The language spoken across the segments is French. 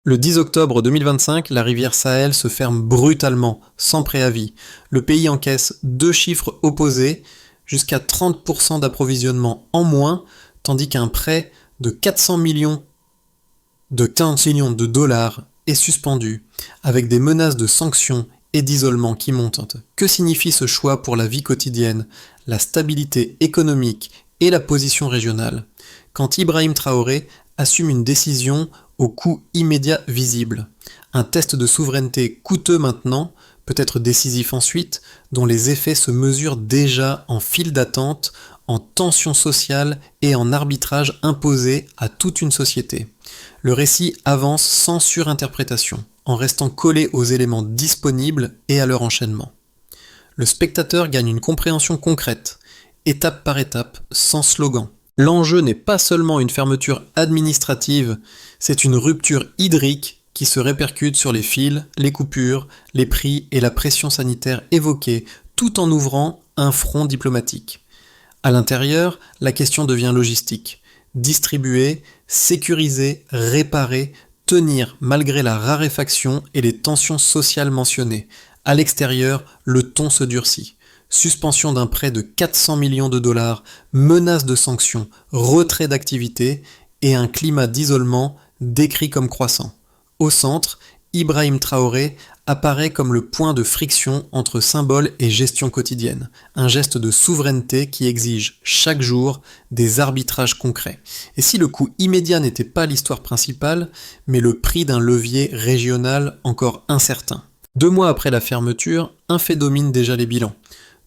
Le 10 octobre 2025, la rivière Sahel se ferme brutalement, sans préavis. Le pays encaisse deux chiffres opposés, jusqu'à 30% d'approvisionnement en moins, tandis qu'un prêt de 400 millions de dollars est suspendu, avec des menaces de sanctions et d'isolement qui montent. Que signifie ce choix pour la vie quotidienne, la stabilité économique et la position régionale, quand Ibrahim Traoré assume une décision au coût immédiat visible? Un test de souveraineté coûteux maintenant, peut-être décisif ensuite, dont les effets se mesurent déjà en file d'attente, en tension sociale et en arbitrage imposé à toute une société. Le récit avance sans surinterprétation, en restant collé aux éléments disponibles et à leur enchaînement. Le spectateur gagne une compréhension concrète, étape par étape, sans slogan. L'enjeu n'est pas seulement une fermeture administrative, c'est une rupture hydrique qui se répercute sur les fils, les coupures, les prix et la pression sanitaire évoquée, tout en ouvrant un front diplomatique. À l'intérieur, la question devient logistique. Distribuer, sécuriser, réparer, tenir malgré la raréfaction et les tensions sociales mentionnées. À l'extérieur, le ton se durcit. Suspension d'un prêt de 400 millions de dollars, menace de sanctions, retrait d'activité et un climat d'isolement décrit comme croissant. Au centre, Ibrahim Traoré apparaît comme le point de friction entre symbole et gestion quotidienne, un geste de souveraineté qui exige chaque jour des arbitrages concrets. Et si le coût immédiat n'était pas l'histoire principale, mais le prix d'un levier régional encore incertain. 2 mois après la fermeture, un fait domine déjà les bilans.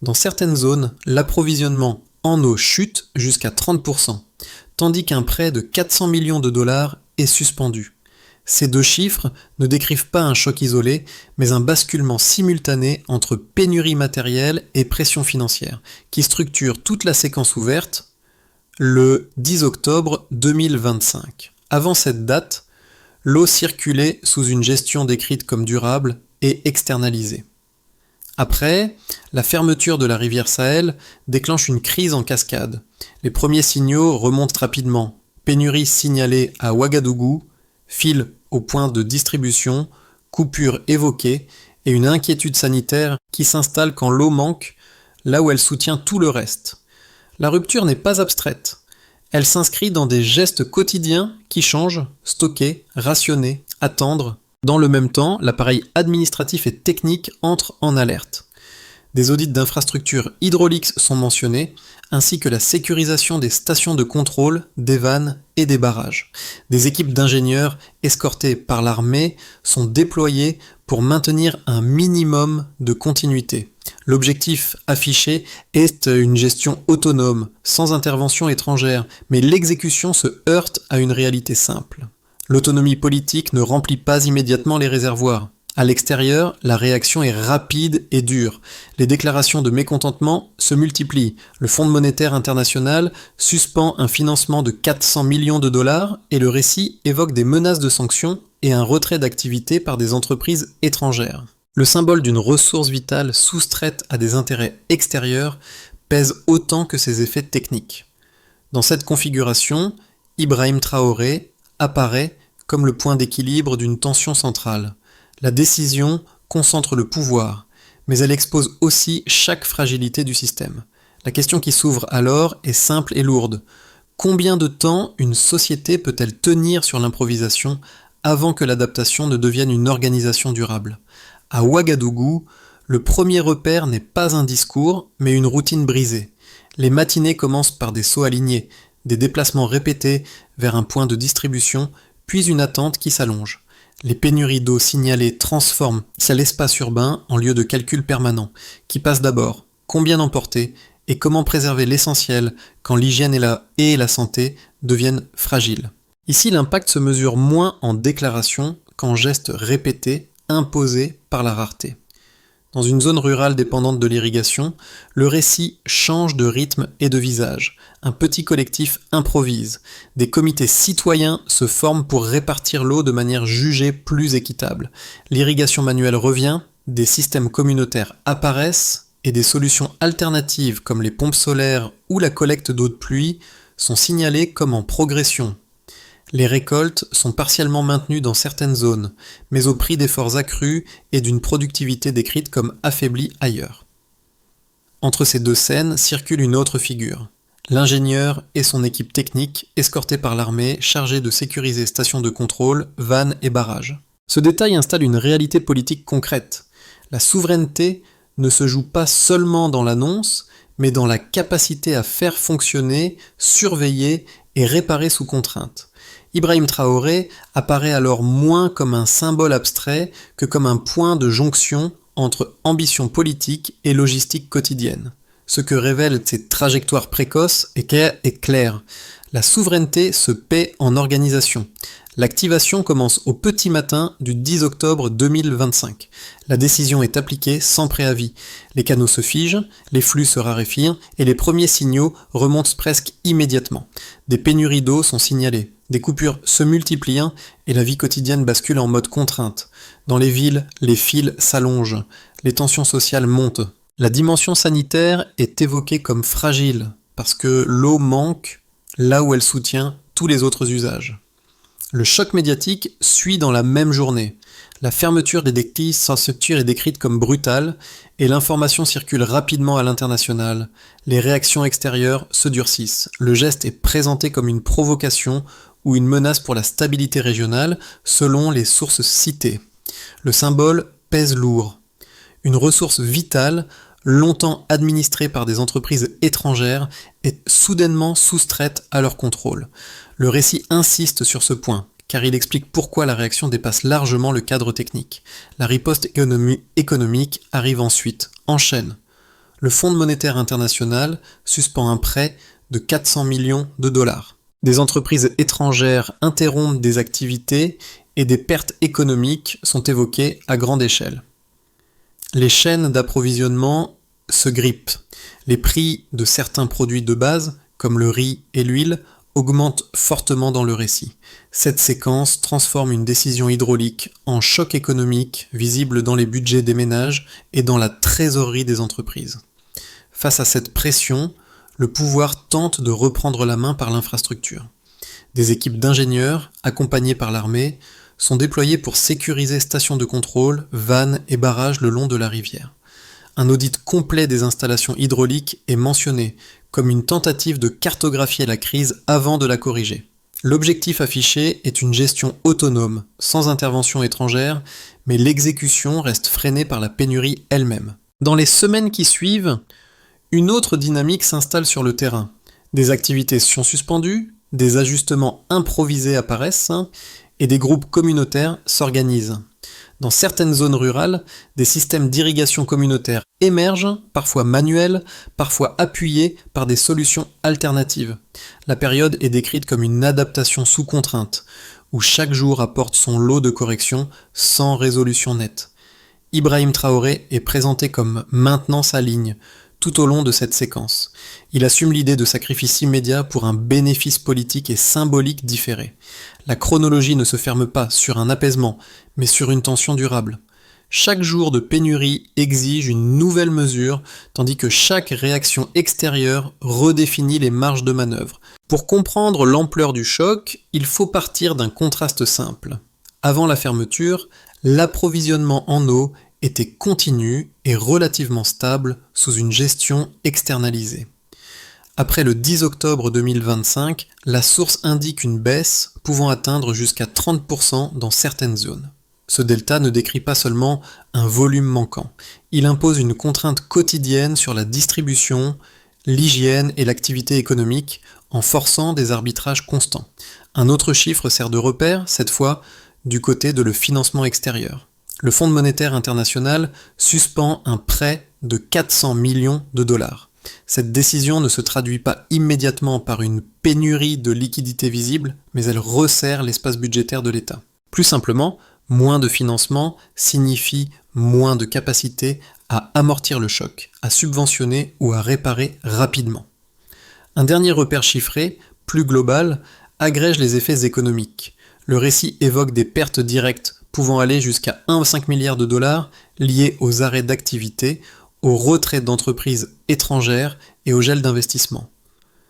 Dans certaines zones, l'approvisionnement en eau chute jusqu'à 30%, tandis qu'un prêt de 400 millions de dollars est suspendu. Ces deux chiffres ne décrivent pas un choc isolé, mais un basculement simultané entre pénurie matérielle et pression financière, qui structure toute la séquence ouverte le 10 octobre 2025. Avant cette date, l'eau circulait sous une gestion décrite comme durable et externalisée. Après, la fermeture de la rivière Sahel déclenche une crise en cascade. Les premiers signaux remontent rapidement. Pénurie signalée à Ouagadougou, fil au point de distribution, coupure évoquée et une inquiétude sanitaire qui s'installe quand l'eau manque, là où elle soutient tout le reste. La rupture n'est pas abstraite. Elle s'inscrit dans des gestes quotidiens qui changent, stocker, rationner, attendre. Dans le même temps, l'appareil administratif et technique entre en alerte. Des audits d'infrastructures hydrauliques sont mentionnés, ainsi que la sécurisation des stations de contrôle, des vannes et des barrages. Des équipes d'ingénieurs escortées par l'armée sont déployées pour maintenir un minimum de continuité. L'objectif affiché est une gestion autonome, sans intervention étrangère, mais l'exécution se heurte à une réalité simple. L'autonomie politique ne remplit pas immédiatement les réservoirs. À l'extérieur, la réaction est rapide et dure. Les déclarations de mécontentement se multiplient. Le Fonds monétaire international suspend un financement de 400 millions de dollars et le récit évoque des menaces de sanctions et un retrait d'activité par des entreprises étrangères. Le symbole d'une ressource vitale soustraite à des intérêts extérieurs pèse autant que ses effets techniques. Dans cette configuration, Ibrahim Traoré apparaît comme le point d'équilibre d'une tension centrale. La décision concentre le pouvoir, mais elle expose aussi chaque fragilité du système. La question qui s'ouvre alors est simple et lourde. Combien de temps une société peut-elle tenir sur l'improvisation avant que l'adaptation ne devienne une organisation durable? À Ouagadougou, le premier repère n'est pas un discours, mais une routine brisée. Les matinées commencent par des sauts alignés, des déplacements répétés vers un point de distribution, puis une attente qui s'allonge. Les pénuries d'eau signalées transforment l'espace urbain en lieu de calcul permanent. Qui passe d'abord? Combien emporter? Et comment préserver l'essentiel quand l'hygiène et la santé deviennent fragiles? Ici, l'impact se mesure moins en déclaration qu'en gestes répétés, imposés par la rareté. Dans une zone rurale dépendante de l'irrigation, le récit change de rythme et de visage. Un petit collectif improvise. Des comités citoyens se forment pour répartir l'eau de manière jugée plus équitable. L'irrigation manuelle revient, des systèmes communautaires apparaissent et des solutions alternatives comme les pompes solaires ou la collecte d'eau de pluie sont signalées comme en progression. Les récoltes sont partiellement maintenues dans certaines zones, mais au prix d'efforts accrus et d'une productivité décrite comme affaiblie ailleurs. Entre ces deux scènes circule une autre figure. L'ingénieur et son équipe technique, escortés par l'armée, chargés de sécuriser stations de contrôle, vannes et barrages. Ce détail installe une réalité politique concrète. La souveraineté ne se joue pas seulement dans l'annonce, mais dans la capacité à faire fonctionner, surveiller et réparer sous contrainte. Ibrahim Traoré apparaît alors moins comme un symbole abstrait que comme un point de jonction entre ambition politique et logistique quotidienne. Ce que révèlent ces trajectoires précoces est clair. La souveraineté se paie en organisation. L'activation commence au petit matin du 10 octobre 2025. La décision est appliquée sans préavis. Les canaux se figent, les flux se raréfient et les premiers signaux remontent presque immédiatement. Des pénuries d'eau sont signalées, des coupures se multiplient et la vie quotidienne bascule en mode contrainte. Dans les villes, les fils s'allongent, les tensions sociales montent. La dimension sanitaire est évoquée comme fragile parce que l'eau manque là où elle soutient tous les autres usages. Le choc médiatique suit dans la même journée. La fermeture des églises sans structure est décrite comme brutale et l'information circule rapidement à l'international. Les réactions extérieures se durcissent. Le geste est présenté comme une provocation ou une menace pour la stabilité régionale selon les sources citées. Le symbole pèse lourd. Une ressource vitale, longtemps administrée par des entreprises étrangères, est soudainement soustraite à leur contrôle. Le récit insiste sur ce point, car il explique pourquoi la réaction dépasse largement le cadre technique. La riposte économique arrive ensuite, en chaîne. Le Fonds monétaire international suspend un prêt de 400 millions de dollars. Des entreprises étrangères interrompent des activités et des pertes économiques sont évoquées à grande échelle. Les chaînes d'approvisionnement se grippent. Les prix de certains produits de base, comme le riz et l'huile, augmentent fortement dans le récit. Cette séquence transforme une décision hydraulique en choc économique visible dans les budgets des ménages et dans la trésorerie des entreprises. Face à cette pression, le pouvoir tente de reprendre la main par l'infrastructure. Des équipes d'ingénieurs, accompagnées par l'armée, sont déployés pour sécuriser stations de contrôle, vannes et barrages le long de la rivière. Un audit complet des installations hydrauliques est mentionné, comme une tentative de cartographier la crise avant de la corriger. L'objectif affiché est une gestion autonome, sans intervention étrangère, mais l'exécution reste freinée par la pénurie elle-même. Dans les semaines qui suivent, une autre dynamique s'installe sur le terrain. Des activités sont suspendues, des ajustements improvisés apparaissent, et des groupes communautaires s'organisent. Dans certaines zones rurales, des systèmes d'irrigation communautaire émergent, parfois manuels, parfois appuyés par des solutions alternatives. La période est décrite comme une adaptation sous contrainte, où chaque jour apporte son lot de corrections sans résolution nette. Ibrahim Traoré est présenté comme maintenant sa ligne, tout au long de cette séquence. Il assume l'idée de sacrifice immédiat pour un bénéfice politique et symbolique différé. La chronologie ne se ferme pas sur un apaisement, mais sur une tension durable. Chaque jour de pénurie exige une nouvelle mesure, tandis que chaque réaction extérieure redéfinit les marges de manœuvre. Pour comprendre l'ampleur du choc, il faut partir d'un contraste simple. Avant la fermeture, l'approvisionnement en eau était continu et relativement stable sous une gestion externalisée. Après le 10 octobre 2025, la source indique une baisse pouvant atteindre jusqu'à 30% dans certaines zones. Ce delta ne décrit pas seulement un volume manquant, il impose une contrainte quotidienne sur la distribution, l'hygiène et l'activité économique en forçant des arbitrages constants. Un autre chiffre sert de repère, cette fois, du côté de le financement extérieur. Le Fonds monétaire international suspend un prêt de 400 millions de dollars. Cette décision ne se traduit pas immédiatement par une pénurie de liquidités visible, mais elle resserre l'espace budgétaire de l'État. Plus simplement, moins de financement signifie moins de capacité à amortir le choc, à subventionner ou à réparer rapidement. Un dernier repère chiffré, plus global, agrège les effets économiques. Le récit évoque des pertes directes pouvant aller jusqu'à 1,5 milliard de dollars liés aux arrêts d'activité, au retrait d'entreprises étrangères et au gel d'investissement.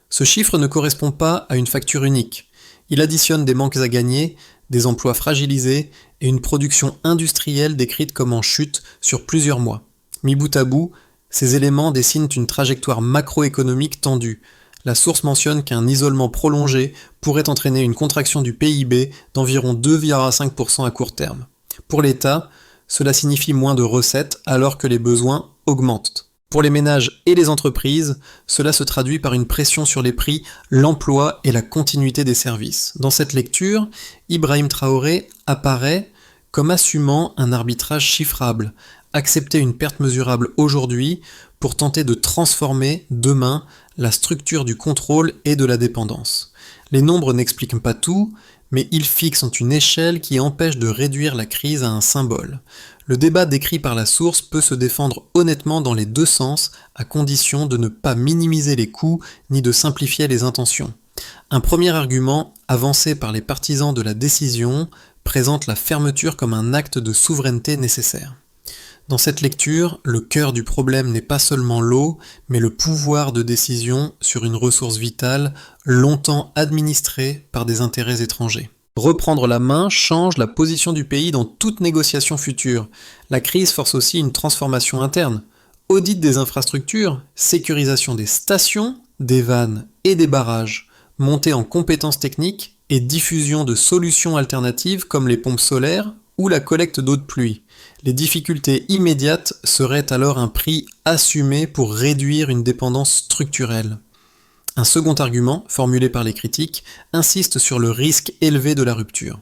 Ce chiffre ne correspond pas à une facture unique. Il additionne des manques à gagner, des emplois fragilisés et une production industrielle décrite comme en chute sur plusieurs mois. Mis bout à bout, ces éléments dessinent une trajectoire macroéconomique tendue. La source mentionne qu'un isolement prolongé pourrait entraîner une contraction du PIB d'environ 2,5% à court terme. Pour l'État, cela signifie moins de recettes alors que les besoins augmentent. Pour les ménages et les entreprises, cela se traduit par une pression sur les prix, l'emploi et la continuité des services. Dans cette lecture, Ibrahim Traoré apparaît comme assumant un arbitrage chiffrable, accepter une perte mesurable aujourd'hui pour tenter de transformer demain la structure du contrôle et de la dépendance. Les nombres n'expliquent pas tout, mais ils fixent une échelle qui empêche de réduire la crise à un symbole. Le débat décrit par la source peut se défendre honnêtement dans les deux sens, à condition de ne pas minimiser les coûts ni de simplifier les intentions. Un premier argument, avancé par les partisans de la décision, présente la fermeture comme un acte de souveraineté nécessaire. Dans cette lecture, le cœur du problème n'est pas seulement l'eau, mais le pouvoir de décision sur une ressource vitale longtemps administrée par des intérêts étrangers. Reprendre la main change la position du pays dans toute négociation future. La crise force aussi une transformation interne. Audit des infrastructures, sécurisation des stations, des vannes et des barrages, montée en compétences techniques et diffusion de solutions alternatives comme les pompes solaires ou la collecte d'eau de pluie. Les difficultés immédiates seraient alors un prix assumé pour réduire une dépendance structurelle. Un second argument, formulé par les critiques, insiste sur le risque élevé de la rupture.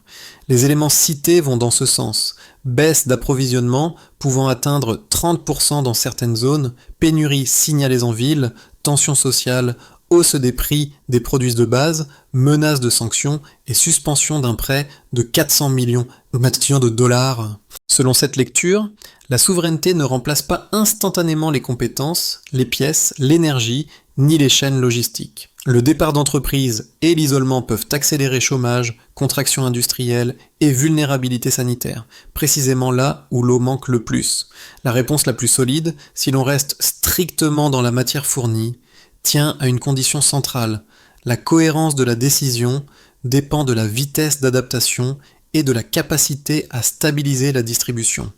Les éléments cités vont dans ce sens. Baisse d'approvisionnement pouvant atteindre 30% dans certaines zones, pénurie signalée en ville, tensions sociales, hausse des prix des produits de base, menace de sanctions et suspension d'un prêt de 400 millions de dollars. Selon cette lecture, la souveraineté ne remplace pas instantanément les compétences, les pièces, l'énergie, ni les chaînes logistiques. Le départ d'entreprises et l'isolement peuvent accélérer chômage, contraction industrielle et vulnérabilité sanitaire, précisément là où l'eau manque le plus. La réponse la plus solide, si l'on reste strictement dans la matière fournie, tient à une condition centrale. La cohérence de la décision dépend de la vitesse d'adaptation et de la capacité à stabiliser la distribution.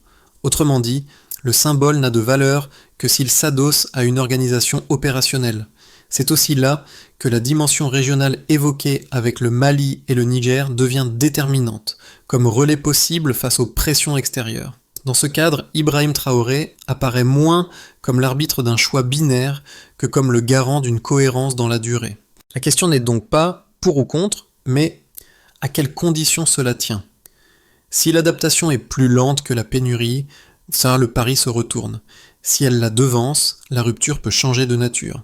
Autrement dit, le symbole n'a de valeur que s'il s'adosse à une organisation opérationnelle. C'est aussi là que la dimension régionale évoquée avec le Mali et le Niger devient déterminante, comme relais possible face aux pressions extérieures. Dans ce cadre, Ibrahim Traoré apparaît moins comme l'arbitre d'un choix binaire que comme le garant d'une cohérence dans la durée. La question n'est donc pas pour ou contre, mais à quelles conditions cela tient. Si l'adaptation est plus lente que la pénurie, ça, le pari se retourne. Si elle la devance, la rupture peut changer de nature.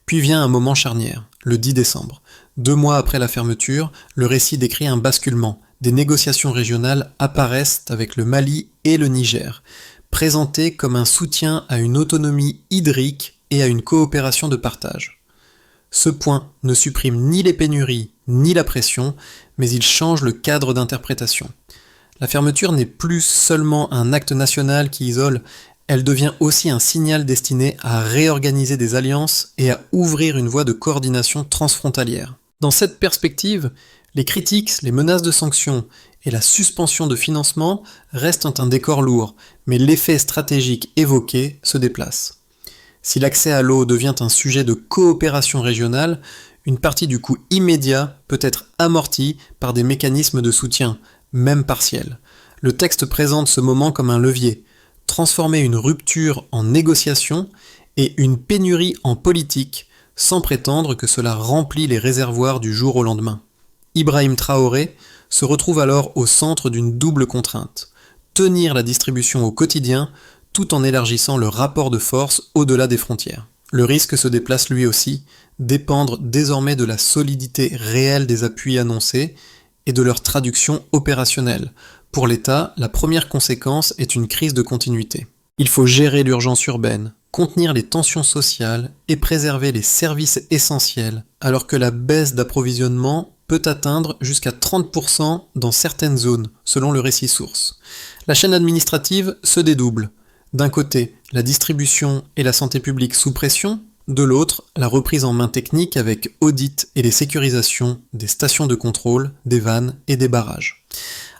Puis vient un moment charnière, le 10 décembre. 2 mois après la fermeture, le récit décrit un basculement. Des négociations régionales apparaissent avec le Mali et le Niger, présentées comme un soutien à une autonomie hydrique et à une coopération de partage. Ce point ne supprime ni les pénuries ni la pression, mais il change le cadre d'interprétation. La fermeture n'est plus seulement un acte national qui isole, elle devient aussi un signal destiné à réorganiser des alliances et à ouvrir une voie de coordination transfrontalière. Dans cette perspective, les critiques, les menaces de sanctions et la suspension de financement restent un décor lourd, mais l'effet stratégique évoqué se déplace. Si l'accès à l'eau devient un sujet de coopération régionale, une partie du coût immédiat peut être amortie par des mécanismes de soutien, même partiels. Le texte présente ce moment comme un levier, transformer une rupture en négociation et une pénurie en politique, sans prétendre que cela remplit les réservoirs du jour au lendemain. Ibrahim Traoré se retrouve alors au centre d'une double contrainte, tenir la distribution au quotidien tout en élargissant le rapport de force au-delà des frontières. Le risque se déplace lui aussi, dépendre désormais de la solidité réelle des appuis annoncés et de leur traduction opérationnelle. Pour l'État, la première conséquence est une crise de continuité. Il faut gérer l'urgence urbaine, contenir les tensions sociales et préserver les services essentiels, alors que la baisse d'approvisionnement peut atteindre jusqu'à 30% dans certaines zones, selon le récit source. La chaîne administrative se dédouble. D'un côté, la distribution et la santé publique sous pression, De l'autre, la reprise en main technique avec audit et les sécurisations des stations de contrôle, des vannes et des barrages.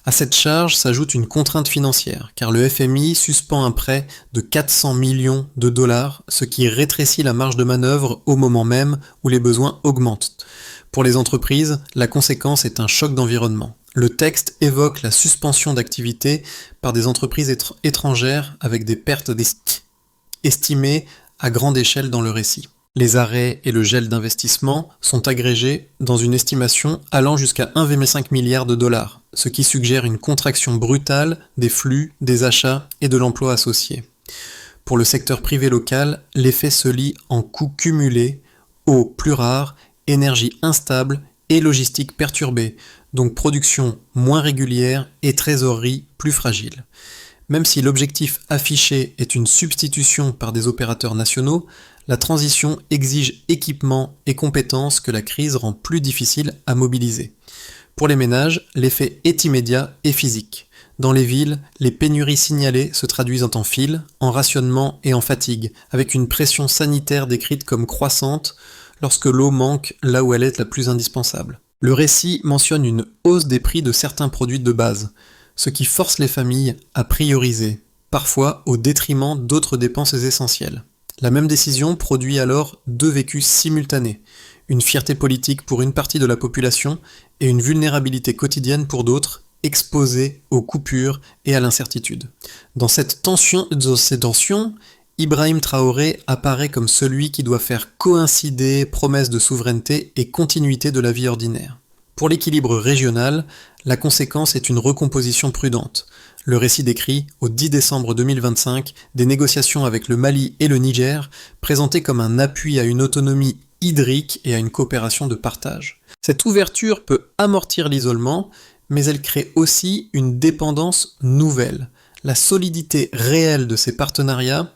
À cette charge s'ajoute une contrainte financière, car le FMI suspend un prêt de 400 millions de dollars, ce qui rétrécit la marge de manœuvre au moment même où les besoins augmentent. Pour les entreprises, la conséquence est un choc d'environnement. Le texte évoque la suspension d'activité par des entreprises étrangères avec des pertes estimées à grande échelle dans le récit. Les arrêts et le gel d'investissement sont agrégés dans une estimation allant jusqu'à 1,5 milliard de dollars, ce qui suggère une contraction brutale des flux, des achats et de l'emploi associé. Pour le secteur privé local, l'effet se lit en coûts cumulés, eau plus rare, énergie instable et logistique perturbée, donc production moins régulière et trésorerie plus fragile. Même si l'objectif affiché est une substitution par des opérateurs nationaux, la transition exige équipements et compétences que la crise rend plus difficile à mobiliser. Pour les ménages, l'effet est immédiat et physique. Dans les villes, les pénuries signalées se traduisent en fil, en rationnement et en fatigue, avec une pression sanitaire décrite comme croissante lorsque l'eau manque là où elle est la plus indispensable. Le récit mentionne une hausse des prix de certains produits de base, ce qui force les familles à prioriser, parfois au détriment d'autres dépenses essentielles. La même décision produit alors deux vécus simultanés, une fierté politique pour une partie de la population et une vulnérabilité quotidienne pour d'autres, exposés aux coupures et à l'incertitude. Dans ces tensions, Ibrahim Traoré apparaît comme celui qui doit faire coïncider promesses de souveraineté et continuité de la vie ordinaire. Pour l'équilibre régional, la conséquence est une recomposition prudente. Le récit décrit, au 10 décembre 2025, des négociations avec le Mali et le Niger, présentées comme un appui à une autonomie hydrique et à une coopération de partage. Cette ouverture peut amortir l'isolement, mais elle crée aussi une dépendance nouvelle. La solidité réelle de ces partenariats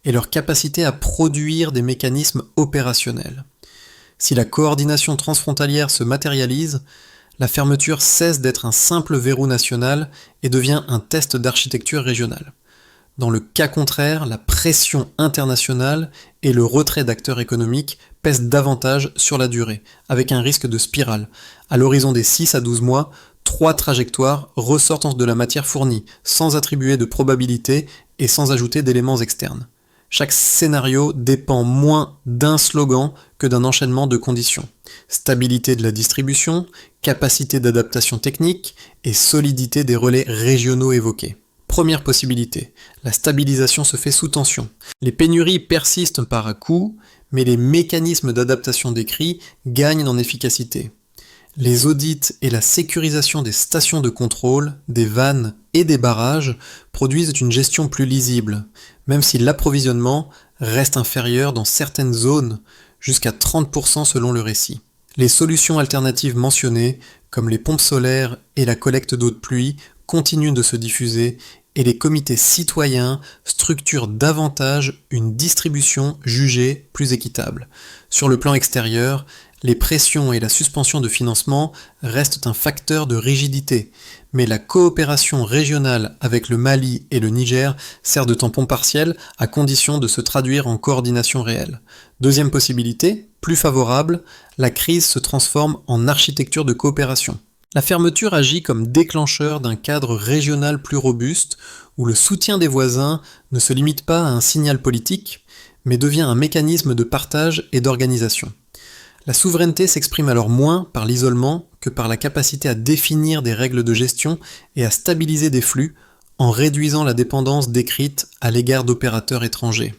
et leur capacité à produire des mécanismes opérationnels. Si la coordination transfrontalière se matérialise, la fermeture cesse d'être un simple verrou national et devient un test d'architecture régionale. Dans le cas contraire, la pression internationale et le retrait d'acteurs économiques pèsent davantage sur la durée, avec un risque de spirale. À l'horizon des 6 à 12 mois, 3 trajectoires ressortent de la matière fournie, sans attribuer de probabilité et sans ajouter d'éléments externes. Chaque scénario dépend moins d'un slogan que d'un enchaînement de conditions. Stabilité de la distribution, capacité d'adaptation technique et solidité des relais régionaux évoqués. Première possibilité, la stabilisation se fait sous tension. Les pénuries persistent par à-coups, mais les mécanismes d'adaptation décrits gagnent en efficacité. Les audits et la sécurisation des stations de contrôle, des vannes et des barrages produisent une gestion plus lisible, même si l'approvisionnement reste inférieur dans certaines zones, jusqu'à 30% selon le récit. Les solutions alternatives mentionnées, comme les pompes solaires et la collecte d'eau de pluie, continuent de se diffuser et les comités citoyens structurent davantage une distribution jugée plus équitable. Sur le plan extérieur, les pressions et la suspension de financement restent un facteur de rigidité, mais la coopération régionale avec le Mali et le Niger sert de tampon partiel à condition de se traduire en coordination réelle. Deuxième possibilité, plus favorable, la crise se transforme en architecture de coopération. La fermeture agit comme déclencheur d'un cadre régional plus robuste où le soutien des voisins ne se limite pas à un signal politique, mais devient un mécanisme de partage et d'organisation. La souveraineté s'exprime alors moins par l'isolement que par la capacité à définir des règles de gestion et à stabiliser des flux en réduisant la dépendance décrite à l'égard d'opérateurs étrangers.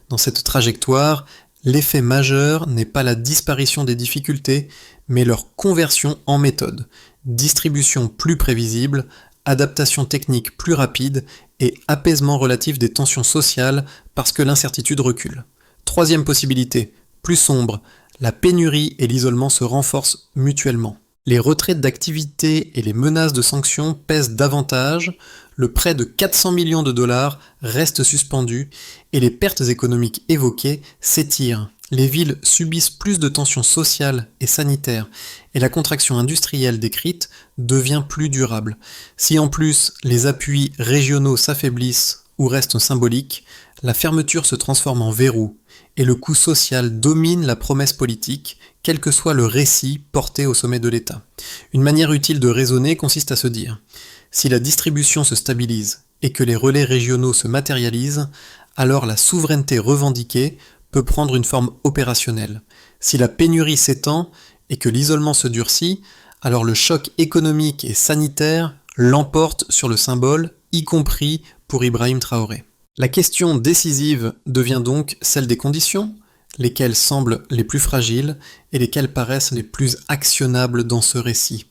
Dans cette trajectoire, l'effet majeur n'est pas la disparition des difficultés, mais leur conversion en méthode, distribution plus prévisible, adaptation technique plus rapide et apaisement relatif des tensions sociales parce que l'incertitude recule. Troisième possibilité, plus sombre, la pénurie et l'isolement se renforcent mutuellement. Les retraits d'activité et les menaces de sanctions pèsent davantage, le prêt de 400 millions de dollars reste suspendu et les pertes économiques évoquées s'étirent. Les villes subissent plus de tensions sociales et sanitaires et la contraction industrielle décrite devient plus durable. Si en plus les appuis régionaux s'affaiblissent ou reste symbolique, la fermeture se transforme en verrou, et le coût social domine la promesse politique, quel que soit le récit porté au sommet de l'État. Une manière utile de raisonner consiste à se dire, si la distribution se stabilise et que les relais régionaux se matérialisent, alors la souveraineté revendiquée peut prendre une forme opérationnelle. Si la pénurie s'étend et que l'isolement se durcit, alors le choc économique et sanitaire l'emporte sur le symbole, y compris pour Ibrahim Traoré. La question décisive devient donc celle des conditions, lesquelles semblent les plus fragiles et lesquelles paraissent les plus actionnables dans ce récit.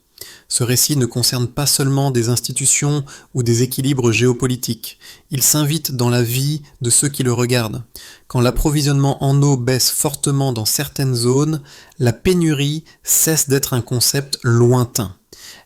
Ce récit ne concerne pas seulement des institutions ou des équilibres géopolitiques, il s'invite dans la vie de ceux qui le regardent. Quand l'approvisionnement en eau baisse fortement dans certaines zones, la pénurie cesse d'être un concept lointain.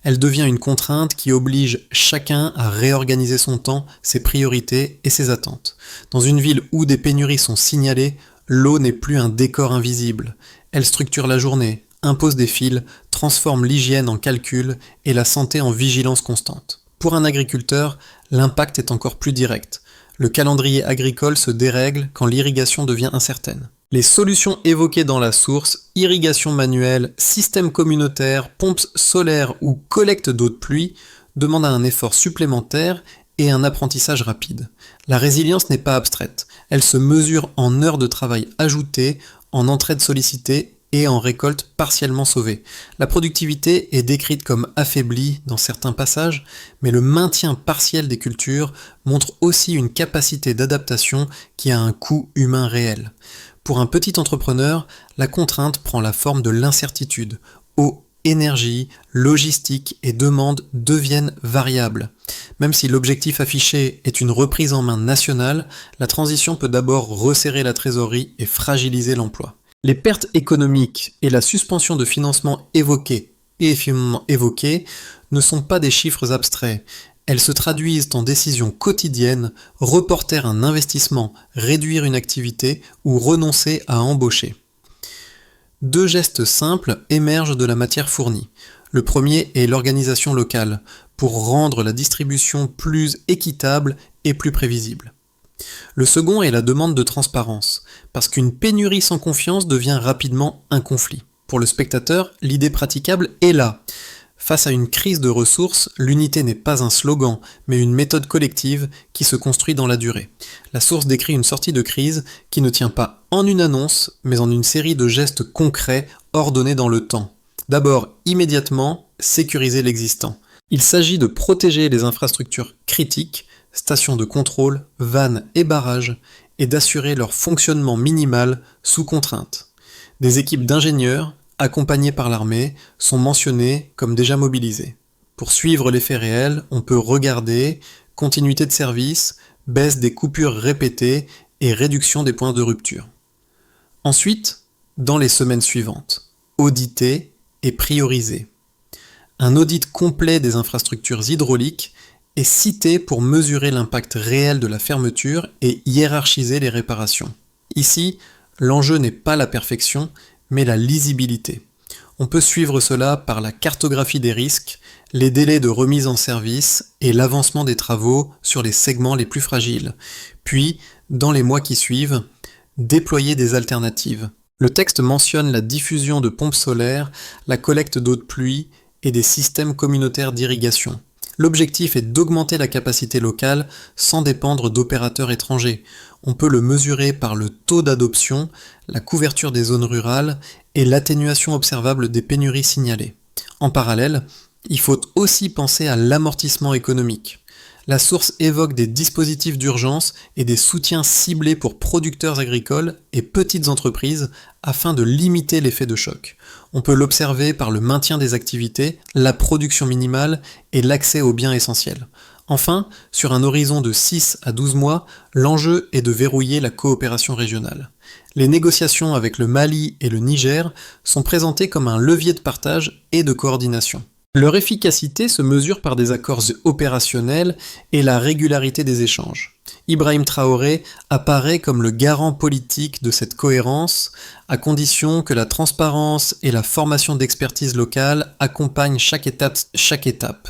Elle devient une contrainte qui oblige chacun à réorganiser son temps, ses priorités et ses attentes. Dans une ville où des pénuries sont signalées, l'eau n'est plus un décor invisible. Elle structure la journée, impose des fils, transforme l'hygiène en calcul et la santé en vigilance constante. Pour un agriculteur, l'impact est encore plus direct. Le calendrier agricole se dérègle quand l'irrigation devient incertaine. Les solutions évoquées dans la source, irrigation manuelle, système communautaire, pompes solaires ou collecte d'eau de pluie, demandent un effort supplémentaire et un apprentissage rapide. La résilience n'est pas abstraite, elle se mesure en heures de travail ajoutées, en entraide sollicitée et en récolte partiellement sauvée. La productivité est décrite comme affaiblie dans certains passages, mais le maintien partiel des cultures montre aussi une capacité d'adaptation qui a un coût humain réel. Pour un petit entrepreneur, la contrainte prend la forme de l'incertitude. Eau, énergie, logistique et demande deviennent variables. Même si l'objectif affiché est une reprise en main nationale, la transition peut d'abord resserrer la trésorerie et fragiliser l'emploi. Les pertes économiques et la suspension de financement évoquées et effectivement évoquées ne sont pas des chiffres abstraits. Elles se traduisent en décisions quotidiennes, reporter un investissement, réduire une activité ou renoncer à embaucher. Deux gestes simples émergent de la matière fournie. Le premier est l'organisation locale, pour rendre la distribution plus équitable et plus prévisible. Le second est la demande de transparence, parce qu'une pénurie sans confiance devient rapidement un conflit. Pour le spectateur, l'idée praticable est là. Face à une crise de ressources, l'unité n'est pas un slogan, mais une méthode collective qui se construit dans la durée. La source décrit une sortie de crise qui ne tient pas en une annonce, mais en une série de gestes concrets ordonnés dans le temps. D'abord, immédiatement, sécuriser l'existant. Il s'agit de protéger les infrastructures critiques, stations de contrôle, vannes et barrages, et d'assurer leur fonctionnement minimal sous contrainte. Des équipes d'ingénieurs, accompagnées par l'armée, sont mentionnées comme déjà mobilisées. Pour suivre les faits réels, on peut regarder continuité de service, baisse des coupures répétées et réduction des points de rupture. Ensuite, dans les semaines suivantes, auditer et prioriser. Un audit complet des infrastructures hydrauliques est cité pour mesurer l'impact réel de la fermeture et hiérarchiser les réparations. Ici, l'enjeu n'est pas la perfection, mais la lisibilité. On peut suivre cela par la cartographie des risques, les délais de remise en service et l'avancement des travaux sur les segments les plus fragiles. Puis, dans les mois qui suivent, déployer des alternatives. Le texte mentionne la diffusion de pompes solaires, la collecte d'eau de pluie et des systèmes communautaires d'irrigation. L'objectif est d'augmenter la capacité locale sans dépendre d'opérateurs étrangers. On peut le mesurer par le taux d'adoption, la couverture des zones rurales et l'atténuation observable des pénuries signalées. En parallèle, il faut aussi penser à l'amortissement économique. La source évoque des dispositifs d'urgence et des soutiens ciblés pour producteurs agricoles et petites entreprises afin de limiter l'effet de choc. On peut l'observer par le maintien des activités, la production minimale et l'accès aux biens essentiels. Enfin, sur un horizon de 6 à 12 mois, l'enjeu est de verrouiller la coopération régionale. Les négociations avec le Mali et le Niger sont présentées comme un levier de partage et de coordination. Leur efficacité se mesure par des accords opérationnels et la régularité des échanges. Ibrahim Traoré apparaît comme le garant politique de cette cohérence, à condition que la transparence et la formation d'expertise locale accompagnent chaque étape.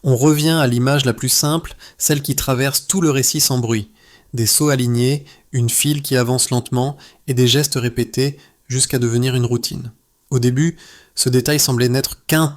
On revient à l'image la plus simple, celle qui traverse tout le récit sans bruit. Des sauts alignés, une file qui avance lentement et des gestes répétés jusqu'à devenir une routine. Au début, ce détail semblait n'être qu'un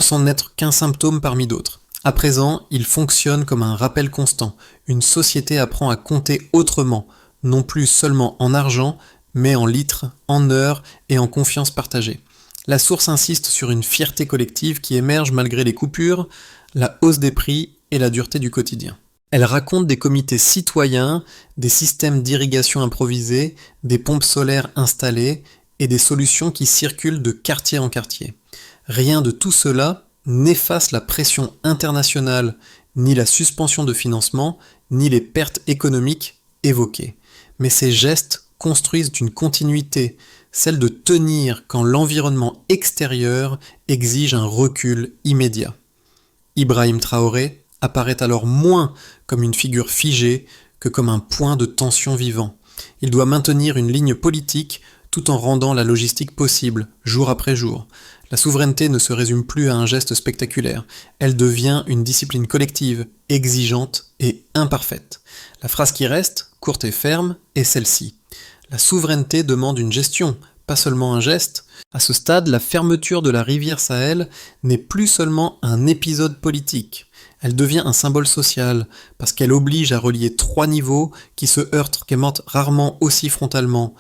sans n'être qu'un symptôme parmi d'autres. À présent, il fonctionne comme un rappel constant. Une société apprend à compter autrement, non plus seulement en argent, mais en litres, en heures et en confiance partagée. La source insiste sur une fierté collective qui émerge malgré les coupures, la hausse des prix et la dureté du quotidien. Elle raconte des comités citoyens, des systèmes d'irrigation improvisés, des pompes solaires installées et des solutions qui circulent de quartier en quartier. Rien de tout cela n'efface la pression internationale, ni la suspension de financement, ni les pertes économiques évoquées. Mais ces gestes construisent une continuité, celle de tenir quand l'environnement extérieur exige un recul immédiat. Ibrahim Traoré apparaît alors moins comme une figure figée que comme un point de tension vivant. Il doit maintenir une ligne politique tout en rendant la logistique possible, jour après jour. La souveraineté ne se résume plus à un geste spectaculaire, elle devient une discipline collective, exigeante et imparfaite. La phrase qui reste, courte et ferme, est celle-ci. La souveraineté demande une gestion, pas seulement un geste. À ce stade, la fermeture de la rivière Sahel n'est plus seulement un épisode politique. Elle devient un symbole social, parce qu'elle oblige à relier trois niveaux qui se heurtent, qu'aimentent rarement aussi frontalement.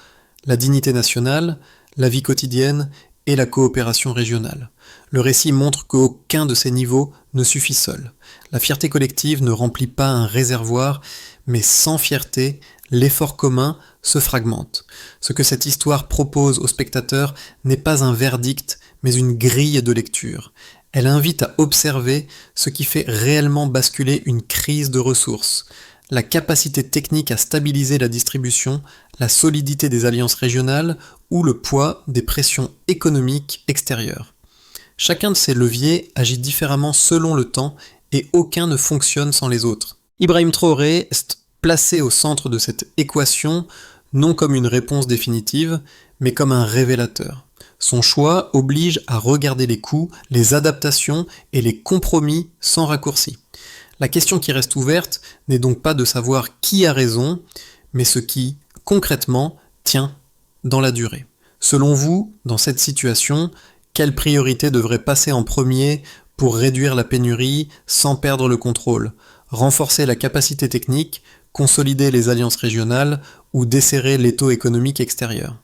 La dignité nationale, la vie quotidienne et la coopération régionale. Le récit montre qu'aucun de ces niveaux ne suffit seul. La fierté collective ne remplit pas un réservoir, mais sans fierté, l'effort commun se fragmente. Ce que cette histoire propose aux spectateurs n'est pas un verdict, mais une grille de lecture. Elle invite à observer ce qui fait réellement basculer une crise de ressources. La capacité technique à stabiliser la distribution, la solidité des alliances régionales ou le poids des pressions économiques extérieures. Chacun de ces leviers agit différemment selon le temps et aucun ne fonctionne sans les autres. Ibrahim Traoré est placé au centre de cette équation, non comme une réponse définitive, mais comme un révélateur. Son choix oblige à regarder les coûts, les adaptations et les compromis sans raccourci. La question qui reste ouverte n'est donc pas de savoir qui a raison, mais ce qui, concrètement, tient dans la durée. Selon vous, dans cette situation, quelle priorité devrait passer en premier pour réduire la pénurie sans perdre le contrôle, renforcer la capacité technique, consolider les alliances régionales ou desserrer l'étau économique extérieur ?